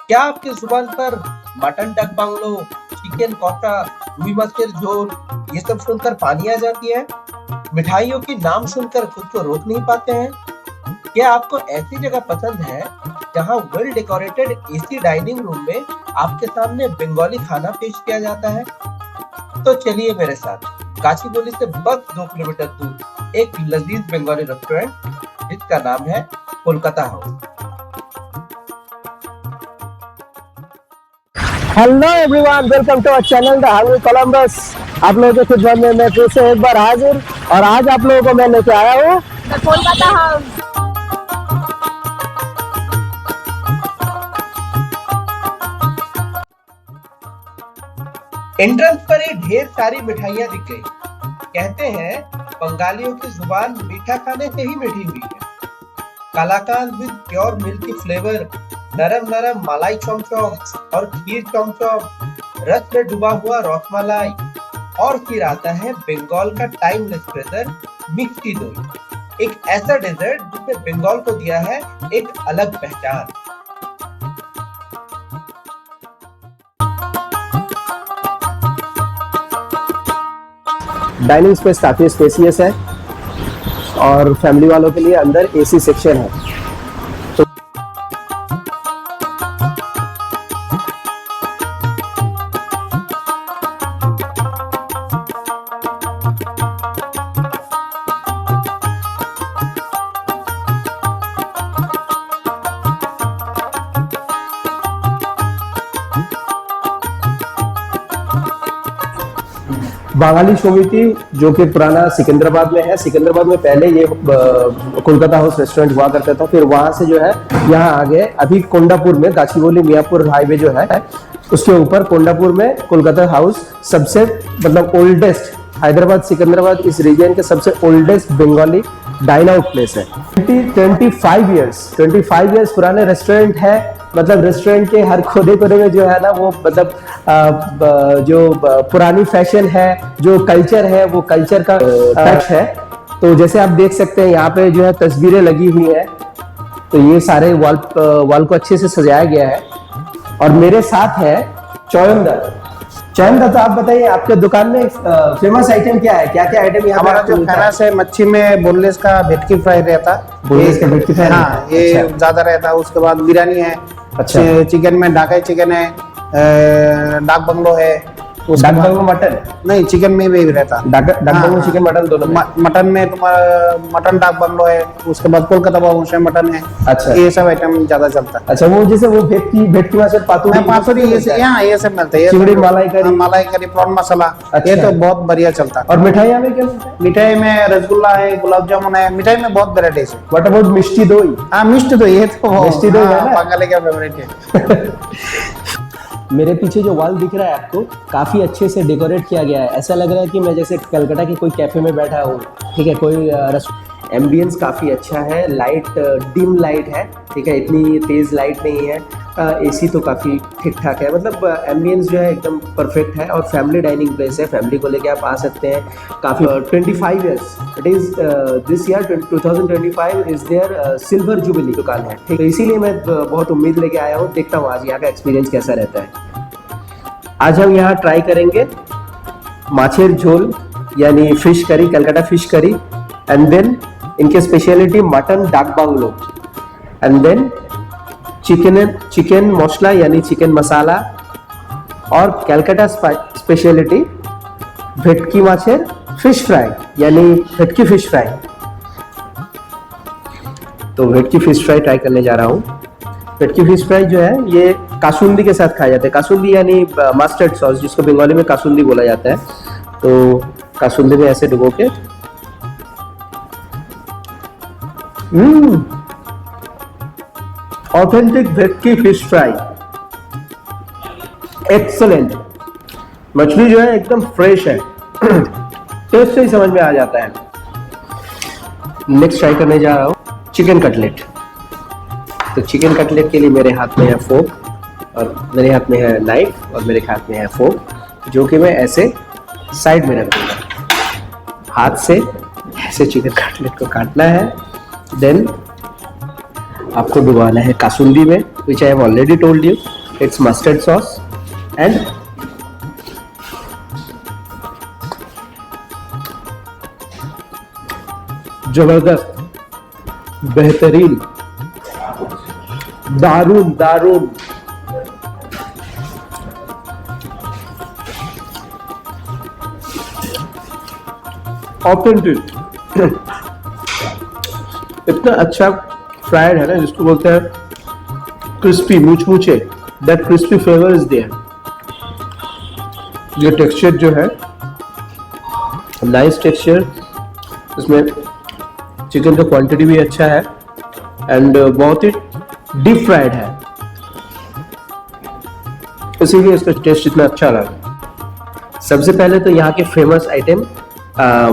क्या आपकी जुबान पर मटन डक बांग्लो, चिकन कोफ्ता, रूई मस्कर झोल ये सब सुनकर पानी आ जाती है? मिठाइयों के नाम सुनकर खुद को रोक नहीं पाते हैं? क्या आपको ऐसी जगह पसंद है जहां well decorated AC dining room में आपके सामने बंगाली खाना पेश किया जाता है? तो चलिए मेरे साथ काचीबोली से बस 2 किलोमीटर दूर एक लजीज बंगाली रेस्टोरेंट जिसका नाम है Kolkata house. Hello everyone, welcome to our channel the hungry Columbus. आप लोगों के खिदमत में मैं फिर से एक बार हाजिर, और आज आप लोगों को मैं लेके आया हूँ कोलकाता हाउस। एंट्रेंस पर ही ढेर सारी मिठाइयाँ दिख गई। कहते हैं बंगालियों की जुबान मीठा खाने से ही मीठी हुई है। कलाकांद विद प्योर मिल्की फ्लेवर, नरम नरम मलाई चमचम और खीर चमचम, रस में डूबा हुआ रसमलाई, और फिर आता है बंगाल का टाइमलेस ट्रेजर मिष्टी दोई, एक ऐसा डेजर्ट जिसने बंगाल को दिया है एक अलग पहचान। डाइनिंग स्पेस काफी स्पेसियस है और फैमिली वालों के लिए अंदर एसी सेक्शन है। बांगाली समिति जो कि पुराना सिकंदराबाद में है, सिकंदराबाद में पहले ये कोलकाता हाउस रेस्टोरेंट हुआ करता था। फिर वहां से जो है यहाँ आ गए। अभी कोंडापुर में गाचीबोली मियापुर हाईवे जो है उसके ऊपर कोंडापुर में कोलकाता हाउस सबसे मतलब ओल्डेस्ट, हैदराबाद सिकंदराबाद इस रीजन के सबसे oldest Bengali dine out place है। 25 इयर्स पुराने रेस्टोरेंट है। मतलब रेस्टोरेंट के हर कोने कोने में जो है ना वो मतलब जो पुरानी फैशन है, जो कल्चर है, वो कल्चर का टच है। तो जैसे आप देख सकते हैं यहाँ पे जो है तस्वीरें लगी हुई है, तो ये सारे वॉल को अच्छे से सजाया गया है। और मेरे साथ है चौयंदर। तो आप बताइए आपके दुकान में फेमस आइटम क्या है? क्या क्या आइटम यहाँ हमारा जो फेमस है मच्छी में बोनलेस का भेटकी फ्राई रहता है। बोनलेस का भेटकी फ्राई, हाँ ये ज्यादा रहता है। उसके बाद बिरयानी है। अच्छा। चिकन में ढाकाई चिकन है, डाक बंगलो है। डाक बंगलो मटन नहीं, चिकन में भी रहता है। डाक बंगलो चिकन मटन दोनों। मटन में तुम्हारा मटन डाक बंगलो है। उसके बाद कोलकाता हाउस में मटन है। अच्छा, ये सब आइटम ज्यादा चलता है। अच्छा, वो जैसे वो भेटकी माछर पातुरी ये सब मिलता है। चिंगड़ी, मलाई करी, प्रॉन मसाला, ये तो बहुत बढ़िया चलता है। और मिठाइयाँ में क्या मिलता है? मिठाई में रसगुल्ला है, गुलाब जामुन है। मिठाई में बहुत वेराइटीज है। व्हाट अबाउट मिष्टी दोई? हाँ, मिष्टी दोई, ये तो मिष्टी दोई है ना, बंगाली का फेवरेट है। मेरे पीछे जो वॉल दिख रहा है आपको, काफी अच्छे से डेकोरेट किया गया है। ऐसा लग रहा है कि मैं जैसे कलकत्ता के कोई कैफे में बैठा हूँ। ठीक है, कोई एम्बियंस काफ़ी अच्छा है। लाइट डिम लाइट है, ठीक है, इतनी तेज़ लाइट नहीं है। एसी तो काफ़ी ठीक ठाक है। मतलब एम्बियंस जो है एकदम परफेक्ट है। और फैमिली डाइनिंग प्लेस है, फैमिली को लेके आप आ सकते हैं। काफ़ी 25 years, it is this year 2025 is there silver jubilee दुकान है। ठीक है, इसीलिए मैं बहुत उम्मीद लेके आया हूँ। देखता हूँ आज यहाँ का एक्सपीरियंस कैसा रहता है। आज हम यहाँ ट्राई करेंगे माछेर झोल यानी fish curry, Calcutta fish curry, and then इनके speciality mutton dak bungalow, and then chicken मसला यानी चिकन मसाला, और कलकत्ता स्पेशलिटी भेटकी माछेर फिश फ्राई यानी भेटकी फिश फ्राई। तो भेटकी फिश फ्राई ट्राई करने जा रहा हूँ। भेटकी फिश फ्राई जो है ये कासुंदी के साथ खाया जाता है। कासुंदी यानी मस्टर्ड सॉस, जिसको बंगाली में कासुंदी बोला जाता है। तो कासुंदी में ऐसे डुबो के ऑथेंटिक भेटकी फिश फ्राई, एक्सलेंट। मछली जो है एकदम फ्रेश है, टेस्ट से ही समझ में आ जाता है। नेक्स्ट ट्राई करने जा रहा हूँ चिकन कटलेट। तो चिकन कटलेट के लिए मेरे हाथ में है फोक, और मेरे हाथ में है नाइफ, और मेरे हाथ में है फोक, जो कि मैं ऐसे साइड में रख दूंगा। हाथ से ऐसे चिकन कटलेट को काटना है, देन आपको डुबाना है कासुंदी में। which I have already told you. It's mustard sauce and जबरदस्त, बेहतरीन, दारूण दारूण, ऑथेंटिक। इतना अच्छा फ्राइड है ना, जिसको बोलते हैं क्रिस्पी, मुचमुचे, that crispy flavour is there. ये टेक्सचर जो है नाइस टेक्सचर, इसमें चिकन का क्वांटिटी भी अच्छा है एंड बहुत ही डीप फ्राइड है, इसीलिए इसका टेस्ट इतना अच्छा लगा। सबसे पहले तो यहाँ के famous item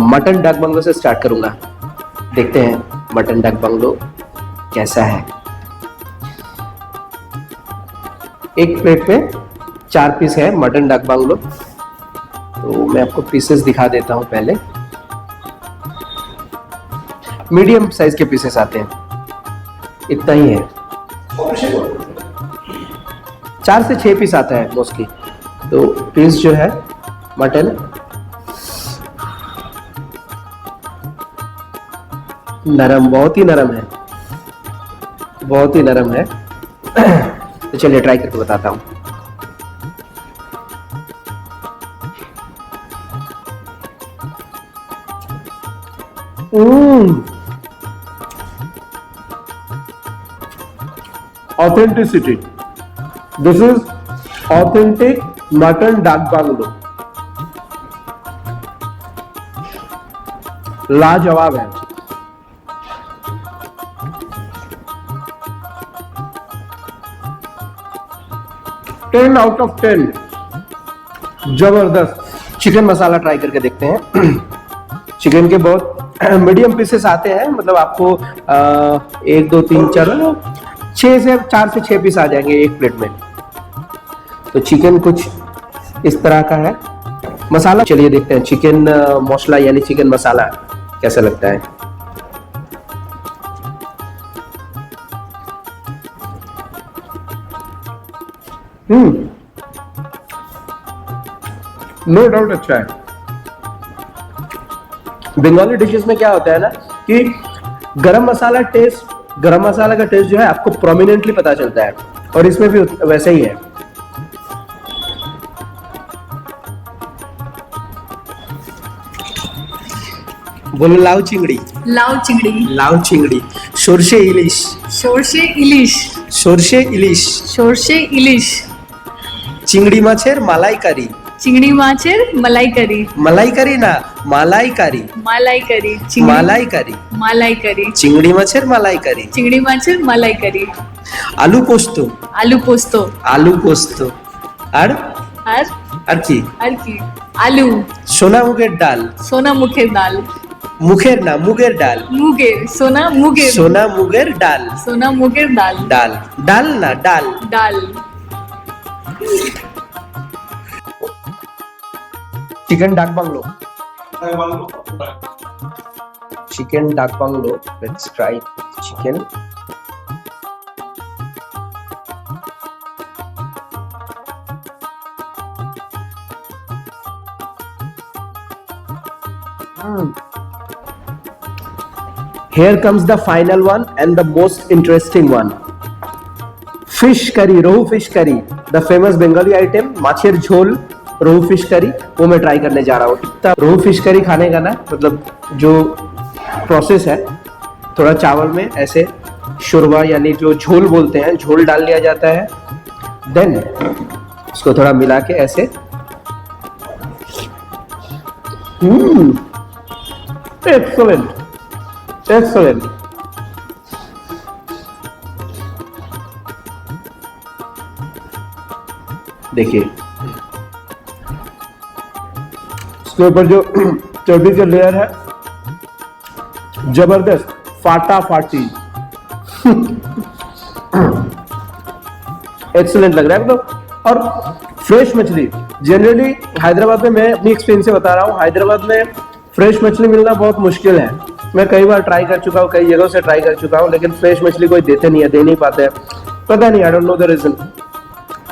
mutton duck bungalow से स्टार्ट करूंगा। देखते हैं मटन डक बंगलो कैसा है। एक प्लेट में 4 पीस है मटन डक बंगलो, तो मैं आपको पीसेस दिखा देता हूं। पहले मीडियम साइज के पीसेस आते हैं, इतना ही है। 4 से 6 पीस आता है मोस्टली। तो पीस जो है मटन नरम, बहुत ही नरम है, बहुत ही नरम है। तो चलिए ट्राई करके बताता हूँ। Authenticity. This is authentic mutton duck bungalow. लाजवाब है। टेन आउट ऑफ 10, जबरदस्त। चिकन मसाला ट्राई करके देखते हैं। चिकन के बहुत मीडियम पीसेस आते हैं, मतलब आपको 1 2 3 4 से 6 पीस आ जाएंगे एक प्लेट में। तो चिकन कुछ इस तरह का है। मसाला चलिए देखते हैं चिकन मसाला यानी चिकन मसाला कैसा लगता है। नो डाउट अच्छा है। बंगाली डिशेस में क्या होता है ना कि गरम मसाला का टेस्ट जो है आपको प्रोमिनेंटली पता चलता है, और इसमें भी वैसा ही है। बोलो लाउ चिंगड़ी, लाउ चिंगड़ी, लाउ चिंगड़ी, সরষে ইলিশ, সরষে ইলিশ, সরষে ইলিশ, সরষে ইলিশ, চিংড়ি মাছের মালাইকারি, চিংড়ি মাছের মালাইকারি, মালাইকারি না মালাইকারি, মালাইকারি, মালাইকারি, মালাইকারি, চিংড়ি মাছের মালাইকারি, চিংড়ি মাছের মালাইকারি, আলু পোস্ত, আলু পোস্ত, আলু পোস্ত, আর আর আর কি আর কি আলু, সোনা মুগের ডাল, সোনা মুখের ডাল, মুখের না মুগের ডাল, মুগের, সোনা মুগের, সোনা মুগের ডাল, সোনা মুগের ডাল, ডাল, ডাল না ডাল, ডাল। চিকেন ডাক বাংলো, চিকেন ডাক bungalow, let's try chicken. Here comes the final one and the most interesting one. Fish curry, rohu fish curry, the famous Bengali item, माछेर झोल, रोहू फिश करी, वो मैं ट्राई करने जा रहा हूँ। रोहू फिश करी खाने का ना मतलब जो प्रोसेस है, थोड़ा चावल में ऐसे शुरवा यानी जो झोल बोलते हैं, झोल डाल लिया जाता है, देन उसको थोड़ा मिला के ऐसे एक्सलेंट एक्सलेंट। देखिए इसके ऊपर जो चर्बी का लेयर है जबरदस्त, फाटाफाटी एक्सीलेंट लग रहा है तो। और फ्रेश मछली, जनरली हैदराबाद में, मैं अपनी एक्सपीरियंस से बता रहा हूँ, हैदराबाद में फ्रेश मछली मिलना बहुत मुश्किल है। मैं कई बार ट्राई कर चुका हूँ, कई जगहों से ट्राई कर चुका हूँ, लेकिन फ्रेश मछली कोई देते नहीं है, दे नहीं पाते हैं। पता नहीं, I don't know the reason,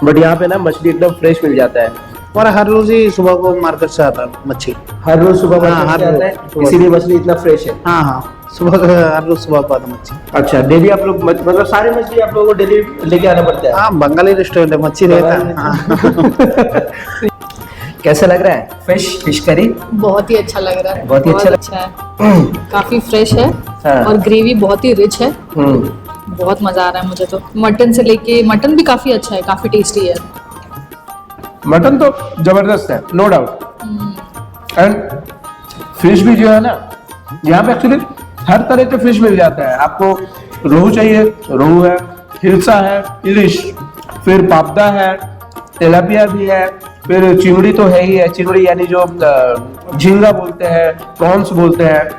but यहाँ पे ना मछली एकदम फ्रेश मिल जाता है। हमारा हर रोज ही सुबह को मार्केट से आता है मच्छी। हर रोज सुबह हाँ, मार्केट हर से आता रोज। है, इसीलिए मछली इतना फ्रेश है। हाँ हाँ, हर रोज सुबह को आता है मच्छी। अच्छा, डेली आप लोग मतलब सारी मछली आप लोगों को डेली लेके आना पड़ता है? हाँ, बंगाली रेस्टोरेंट है, मच्छी रहता है। हाँ। कैसा लग रहा है फिश करी? बहुत ही अच्छा लग रहा है, बहुत ही अच्छा है, काफी फ्रेश है हाँ। और ग्रेवी बहुत ही रिच है। हम्म, बहुत मजा आ रहा है मुझे तो। मटन से लेके, मटन भी काफी अच्छा है, काफी टेस्टी है। मटन तो जबरदस्त है, नो डाउट। एंड फिश भी जो है ना, यहाँ पे एक्चुअली हर तरह के फिश मिल जाता है। आपको रोहू चाहिए, रोहू है, हिल्सा है, इलिश, फिर पापदा है, तेलापिया भी है, फिर चिंगड़ी तो है ही है। चिंगड़ी यानी जो झींगा बोलते हैं, प्रॉन्स बोलते हैं,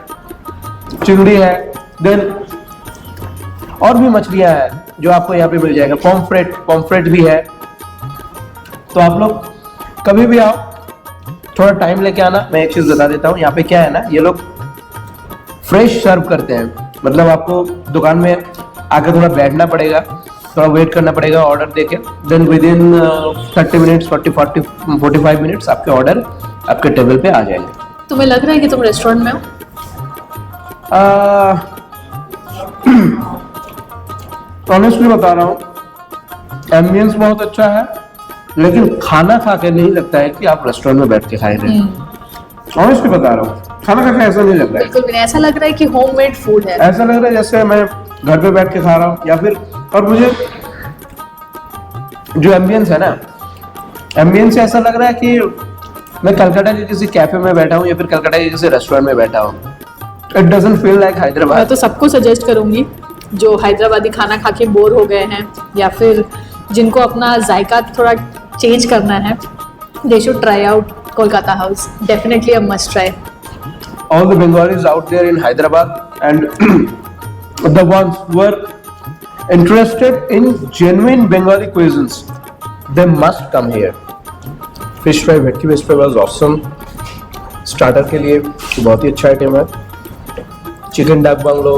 चिंगड़ी है। देन और भी मछलियां हैं जो आपको यहाँ पे मिल जाएगा। पॉम्फ्रेट भी है। तो आप लोग कभी भी आओ, थोड़ा टाइम लेके आना। मैं एक चीज बता देता हूँ, यहाँ पे क्या है ना, ये लोग फ्रेश सर्व करते हैं। मतलब आपको दुकान में आके थोड़ा बैठना पड़ेगा, थोड़ा वेट करना पड़ेगा ऑर्डर देके। Then within 30 minutes 45 minutes आपके ऑर्डर आपके टेबल पे आ जाएंगे। तुम्हें लग रहा है कि तुम रेस्टोरेंट में हो? ऑनेस्टली बता रहा हूँ, एम्बियंस बहुत अच्छा है, लेकिन खाना खा के नहीं लगता है कि आप रेस्टोरेंट में बैठ के खाए रहे हैं। ऑनेस्टली बता रहा हूँ, खाना खा के ऐसा नहीं लग रहा है। बिल्कुल भी नहीं, ऐसा लग रहा है कि होममेड फूड है। ऐसा लग रहा है जैसे मैं घर पे बैठ के खा रहा हूँ, या फिर और मुझे जो एम्बियंस है ना, एम्बियंस से ऐसा लग रहा है कि मैं कलकत्ता के किसी कैफे में बैठा हूँ या फिर कलकत्ता के किसी रेस्टोरेंट में बैठा हूँ। इट डजंट फील लाइक मैं हैदराबाद। तो सबको सजेस्ट करूंगी जो हैदराबादी खाना खा के बोर हो गए हैं या फिर जिनको अपना जायका थोड़ा चेंज करना है, they should try out Kolkata house. Definitely a must try. All the Bengalis out there in Hyderabad and the ones who are interested in genuine Bengali cuisines, they must come here. Fish fry, vetki fish fry was awesome. Starter के लिए बहुत ही अच्छा item है। Chicken डाक बांग्लो,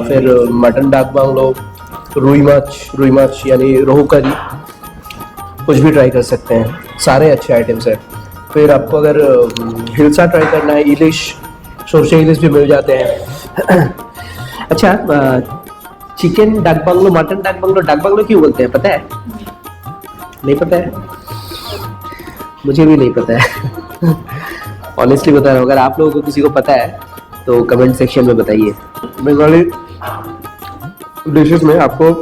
फिर mutton dak बांग्लो, रुई माछ यानी रोहू करी, कुछ भी ट्राई कर सकते हैं। सारे अच्छे आइटम्स हैं। फिर आपको अगर हिल्सा ट्राई करना है, इलिश, सोरचे इलिश भी मिल जाते हैं। अच्छा, चिकन डाक बांग्लो, मटन डाक बांग्लो क्यों बोलते हैं, पता है? नहीं पता है? मुझे भी नहीं पता है। ऑनेस्टली बता रहा हूँ, अगर आप लोगों को किसी को पता है तो कमेंट सेक्शन में बताइए। बंगाली डिशेस में आपको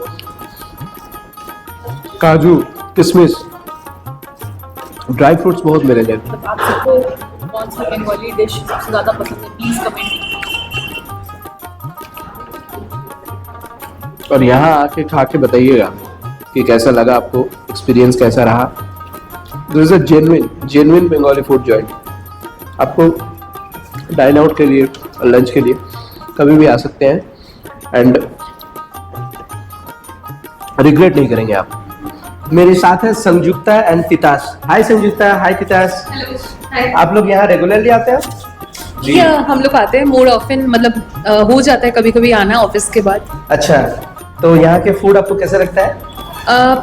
काजू, किशमिश, ड्राई फ्रूट्स बहुत मिलेंगे। आप सबको कौन सा बंगाली डिश सबसे ज्यादा पसंद है, प्लीज कमेंट। और यहाँ आके खा के बताइएगा कि कैसा लगा आपको, एक्सपीरियंस कैसा रहा। This is a genuine Bengali food joint. आपको डाइन आउट के लिए, लंच के लिए कभी भी आ सकते हैं एंड रिग्रेट नहीं करेंगे आप। मेरे साथ है संयुक्ता एंड तितास। हाय संयुक्ता, हाय तितास। आप लोग यहाँ रेगुलरली आते हैं? या हम लोग आते हैं मोर ऑफन, मतलब हो जाता है कभी कभी आना ऑफिस के बाद। अच्छा, तो यहाँ के फूड आपको कैसा लगता है?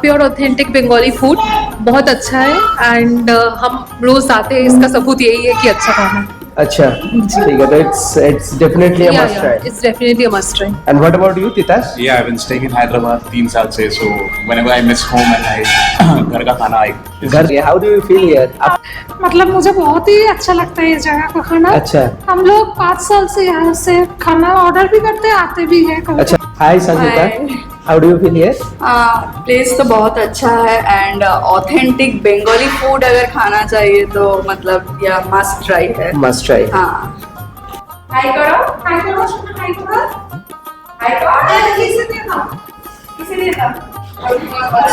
प्योर ऑथेंटिक बंगाली फूड बहुत अच्छा है एंड हम रोज आते हैं, इसका सबूत यही है कि अच्छा खाना है। अच्छा, ठीक है, तो it's definitely a must try. It's definitely a must try. And what about you Titas? Yeah, I've been staying in Hyderabad 3 साल से, so whenever I miss home and I घर का खाना घर, how do you feel here? मतलब मुझे बहुत ही अच्छा लगता है इस जगह का खाना। अच्छा, हम लोग 5 साल से यहाँ से खाना ऑर्डर भी करते हैं, आते भी हैं कभी। अच्छा, hi Samyukta, how do you feel here? Place तो बहुत अच्छा है एंड ऑथेंटिक बंगाली फूड अगर खाना चाहिए तो मतलब या मस्ट ट्राई है। Must try. हाँ, हाय करो, हाय करो, हाय करो, हाय करो, किसे देना?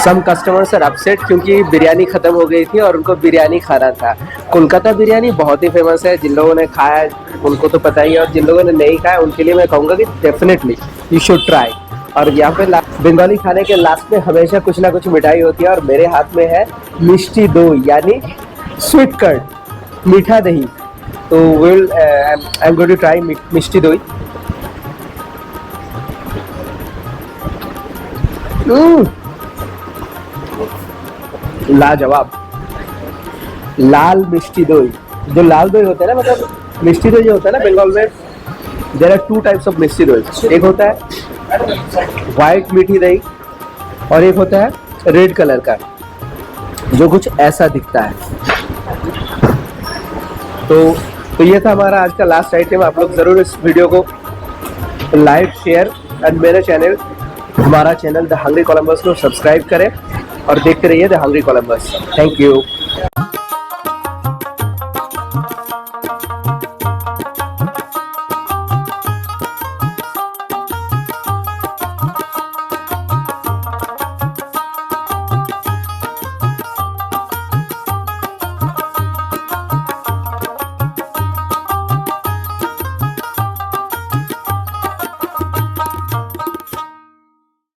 सम कस्टमर्स आर अपसेट क्योंकि बिरयानी खत्म हो गई थी और उनको बिरयानी खाना था। कोलकाता बिरयानी बहुत ही फेमस है, जिन लोगों ने खाया है उनको तो पता ही है, और जिन लोगों ने नहीं खाया उनके लिए मैं कहूँगा कि डेफिनेटली यू शुड ट्राई। और यहाँ पे बंगाली खाने के लास्ट में हमेशा कुछ ना कुछ मिठाई होती है, और मेरे हाथ में है मिष्टी दही यानी स्वीट कर्ड, मीठा दही। तो will I am going to try mishti dahi. लाजवाब। लाल मिष्टी दही, जो लाल दही होता है ना, मतलब मिष्टी दही जो होता है ना बंगाल में, देयर आर 2 टाइप्स ऑफ मिष्टी दही। एक होता है व्हाइट मीठी दही और एक होता है रेड कलर का, जो कुछ ऐसा दिखता है। तो ये था हमारा आज का लास्ट आइटम। आप लोग जरूर इस वीडियो को लाइक, शेयर एंड मेरे चैनल, हमारा चैनल द हंग्री कोलंबस को सब्सक्राइब करें और देखते रहिए the hungry Columbus. Thank you.